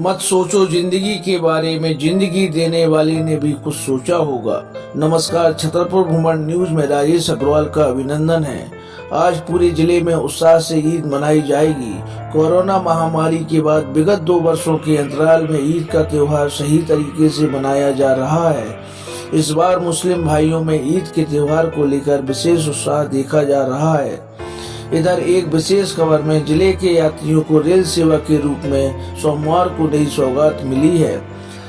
मत सोचो जिंदगी के बारे में, जिंदगी देने वाली ने भी कुछ सोचा होगा। नमस्कार, छतरपुर भ्रमण न्यूज में राजेश अग्रवाल का अभिनंदन है। आज पूरे जिले में उत्साह से ईद मनाई जाएगी। कोरोना महामारी के बाद विगत 2 वर्षों के अंतराल में ईद का त्योहार सही तरीके से मनाया जा रहा है। इस बार मुस्लिम भाइयों में ईद के त्योहार को लेकर विशेष उत्साह देखा जा रहा है। इधर एक विशेष खबर में जिले के यात्रियों को रेल सेवा के रूप में सोमवार को नई सौगात मिली है।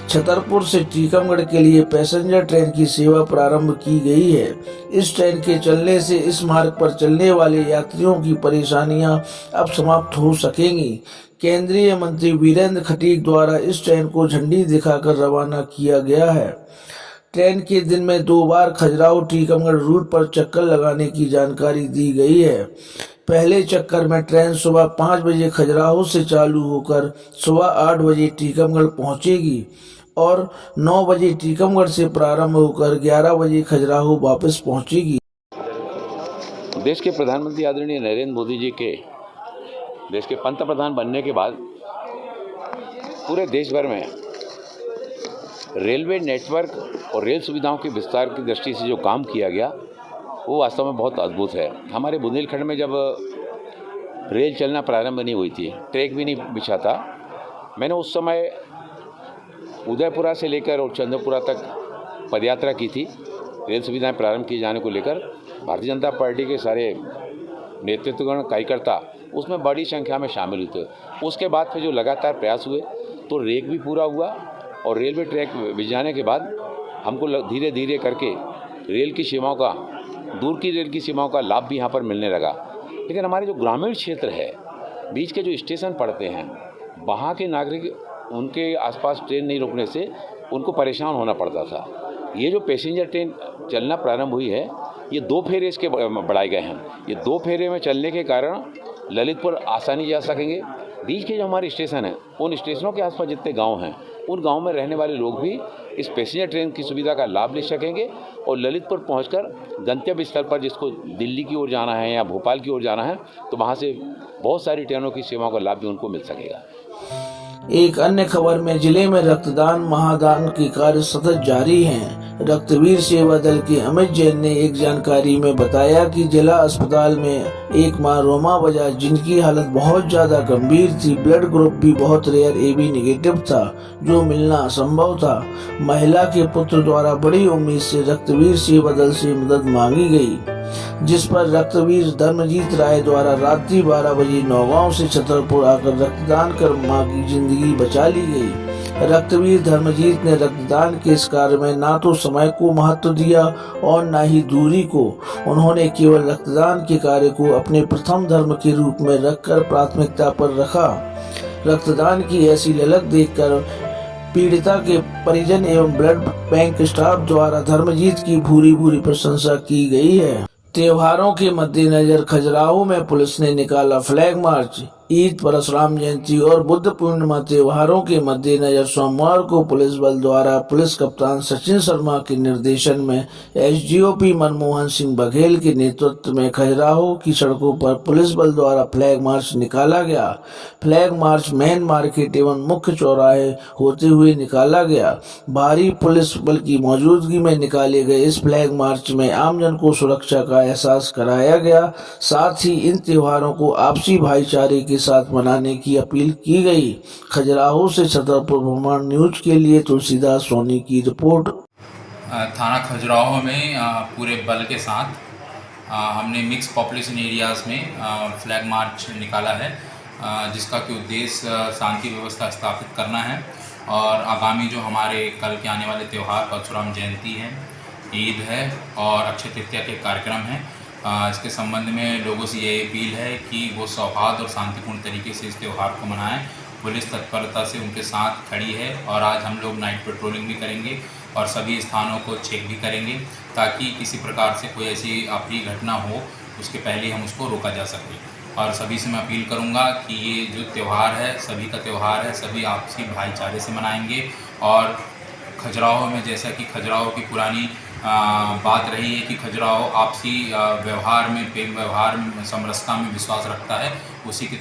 छतरपुर से टीकमगढ़ के लिए पैसेंजर ट्रेन की सेवा प्रारंभ की गई है। इस ट्रेन के चलने से इस मार्ग पर चलने वाले यात्रियों की परेशानियां अब समाप्त हो सकेंगी। केंद्रीय मंत्री वीरेंद्र खटीक द्वारा इस ट्रेन को झंडी दिखाकर रवाना किया गया है। ट्रेन के दिन में 2 बार खजुराहो टीकमगढ़ रूट पर चक्कर लगाने की जानकारी दी गई है। पहले चक्कर में ट्रेन सुबह 5 बजे खजुराहो से चालू होकर सुबह 8 बजे टीकमगढ़ पहुंचेगी और 9 बजे टीकमगढ़ से प्रारंभ होकर 11 बजे खजुराहो वापस पहुंचेगी। देश के प्रधानमंत्री आदरणीय नरेंद्र मोदी जी के देश के पंतप्रधान बनने के बाद पूरे देश भर में रेलवे नेटवर्क और रेल सुविधाओं के विस्तार की दृष्टि से जो काम किया गया वो वास्तव में बहुत अद्भुत है। हमारे बुंदेलखंड में जब रेल चलना प्रारंभ नहीं हुई थी, ट्रैक भी नहीं बिछा था, मैंने उस समय उदयपुरा से लेकर और चंद्रपुरा तक पदयात्रा की थी। रेल सुविधाएं प्रारंभ किए जाने को लेकर भारतीय जनता पार्टी के सारे नेतृत्वगण कार्यकर्ता उसमें बड़ी संख्या में शामिल हुए थे। उसके बाद फिर जो लगातार प्रयास हुए तो रेक भी पूरा हुआ और रेलवे ट्रैक बिछ जाने के बाद हमको धीरे धीरे करके रेल की सीमाओं का, दूर की रेल की सीमाओं का लाभ भी यहाँ पर मिलने लगा। लेकिन हमारे जो ग्रामीण क्षेत्र है, बीच के जो स्टेशन पड़ते हैं, वहाँ के नागरिक उनके आसपास ट्रेन नहीं रुकने से उनको परेशान होना पड़ता था। ये जो पैसेंजर ट्रेन चलना प्रारंभ हुई है, ये 2 फेरे इसके बढ़ाए गए हैं। ये 2 फेरे में चलने के कारण ललितपुर आसानी जा सकेंगे। बीच के जो हमारे स्टेशन हैं, उन स्टेशनों के आसपास जितने गांव हैं, उन गांव में रहने वाले लोग भी इस पैसेंजर ट्रेन की सुविधा का लाभ ले सकेंगे और ललितपुर पहुंचकर गंतव्य स्थल पर, जिसको दिल्ली की ओर जाना है या भोपाल की ओर जाना है, तो वहां से बहुत सारी ट्रेनों की सेवाओं का लाभ भी उनको मिल सकेगा। एक अन्य खबर में जिले में रक्तदान महादान के कार्य सतत जारी हैं। रक्तवीर सेवा दल के अमित जैन ने एक जानकारी में बताया कि जिला अस्पताल में एक मां रोमा बजाज, जिनकी हालत बहुत ज्यादा गंभीर थी, ब्लड ग्रुप भी बहुत रेयर AB नेगेटिव था, जो मिलना असंभव था। महिला के पुत्र द्वारा बड़ी उम्मीद से रक्तवीर सेवा दल से मदद मांगी गई, जिस पर रक्तवीर धर्मजीत राय द्वारा रात्रि 12 बजे नौगांव से छतरपुर आकर रक्तदान कर मां की जिंदगी बचा ली गई। रक्तवीर धर्मजीत ने रक्तदान के इस कार्य में ना तो समय को महत्व दिया और न ही दूरी को। उन्होंने केवल रक्तदान के कार्य को अपने प्रथम धर्म के रूप में रखकर प्राथमिकता पर रखा। रक्तदान की ऐसी ललक देखकर पीड़िता के परिजन एवं ब्लड बैंक स्टाफ द्वारा धर्मजीत की भूरी भूरी प्रशंसा की गई है। त्योहारों के मद्देनजर खजुराहो में पुलिस ने निकाला फ्लैग मार्च। ईद, परशुराम जयंती और बुद्ध पूर्णिमा त्योहारों के मद्देनजर सोमवार को पुलिस बल द्वारा पुलिस कप्तान सचिन शर्मा के निर्देशन में SDOP मनमोहन सिंह बघेल के नेतृत्व में खजुराहो की सड़कों पर पुलिस बल द्वारा फ्लैग मार्च निकाला गया। फ्लैग मार्च मेन मार्केट एवं मुख्य चौराहे होते हुए निकाला गया। भारी पुलिस बल की मौजूदगी में निकाले गए इस फ्लैग मार्च में आमजन को सुरक्षा का एहसास कराया गया। साथ ही इन त्योहारों को आपसी भाईचारे के साथ मनाने की अपील की गई। खजुराहो से छतरपुर भ्रमण न्यूज के लिए तुलसीदास सोनी की रिपोर्ट। थाना खजुराहो में पूरे बल के साथ हमने मिक्स पॉपुलेशन एरियाज़ में फ्लैग मार्च निकाला है, जिसका कि उद्देश्य शांति व्यवस्था स्थापित करना है और आगामी जो हमारे कल के आने वाले त्यौहार परशुराम जयंती है, ईद है और अक्षय तृतीया के कार्यक्रम हैं, इसके संबंध में लोगों से ये अपील है कि वो सौहार्द और शांतिपूर्ण तरीके से इस त्यौहार को मनाएं। पुलिस तत्परता से उनके साथ खड़ी है और आज हम लोग नाइट पेट्रोलिंग भी करेंगे और सभी स्थानों को चेक भी करेंगे, ताकि किसी प्रकार से कोई ऐसी अप्रिय घटना हो उसके पहले हम उसको रोका जा सके। और सभी से मैं अपील करूंगा कि ये जो त्यौहार है सभी का त्यौहार है, सभी आपसी भाईचारे से मनाएंगे। और खजुराहो में, जैसा कि खजुराहो की पुरानी बात रही है कि खजुराहो आपसी व्यवहार में, प्रेम व्यवहार में, समरसता में विश्वास रखता है। उसी के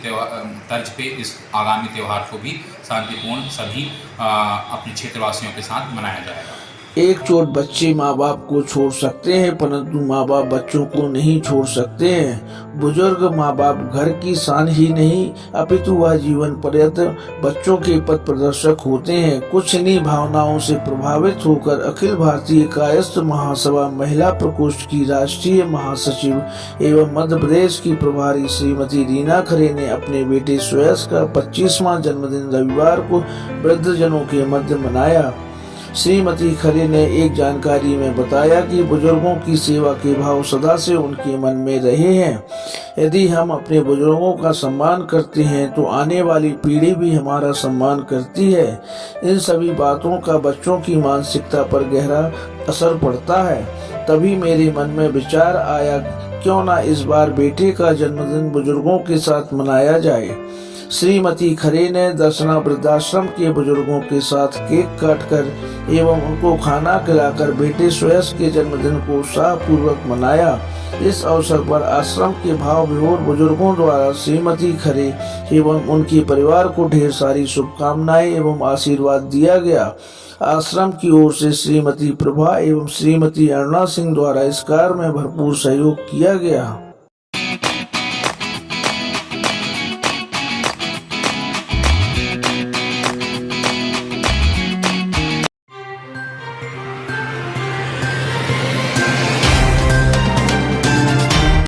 तर्ज पे इस आगामी त्यौहार को भी शांतिपूर्ण सभी अपने क्षेत्रवासियों के साथ मनाया जाएगा। एक चोट बच्चे माँ बाप को छोड़ सकते हैं, परंतु माँ बाप बच्चों को नहीं छोड़ सकते हैं। बुजुर्ग माँ बाप घर की शान ही नहीं, अपितु वह जीवन पर्यंत बच्चों के पथ प्रदर्शक होते हैं। कुछ इन्हीं भावनाओं से प्रभावित होकर अखिल भारतीय कायस्थ महासभा महिला प्रकोष्ठ की राष्ट्रीय महासचिव एवं मध्य प्रदेश की प्रभारी श्रीमती रीना खरे ने अपने बेटे सुयश का 25वां जन्मदिन रविवार को वृद्धजनों के मध्य मनाया। श्रीमती खरे ने एक जानकारी में बताया कि बुजुर्गों की सेवा के भाव सदा से उनके मन में रहे हैं। यदि हम अपने बुजुर्गों का सम्मान करते हैं तो आने वाली पीढ़ी भी हमारा सम्मान करती है। इन सभी बातों का बच्चों की मानसिकता पर गहरा असर पड़ता है। तभी मेरे मन में विचार आया, क्यों ना इस बार बेटे का जन्मदिन बुजुर्गों के साथ मनाया जाए। श्रीमती खरे ने दर्शना वृद्धाश्रम के बुजुर्गों के साथ केक काटकर एवं उनको खाना खिलाकर बेटे सुयश के जन्मदिन को उत्साहपूर्वक मनाया। इस अवसर पर आश्रम के भाव विभोर बुजुर्गों द्वारा श्रीमती खरे एवं उनके परिवार को ढेर सारी शुभकामनाएं एवं आशीर्वाद दिया गया। आश्रम की ओर से श्रीमती प्रभा एवं श्रीमती अरुणा सिंह द्वारा इस कार्य में भरपूर सहयोग किया गया।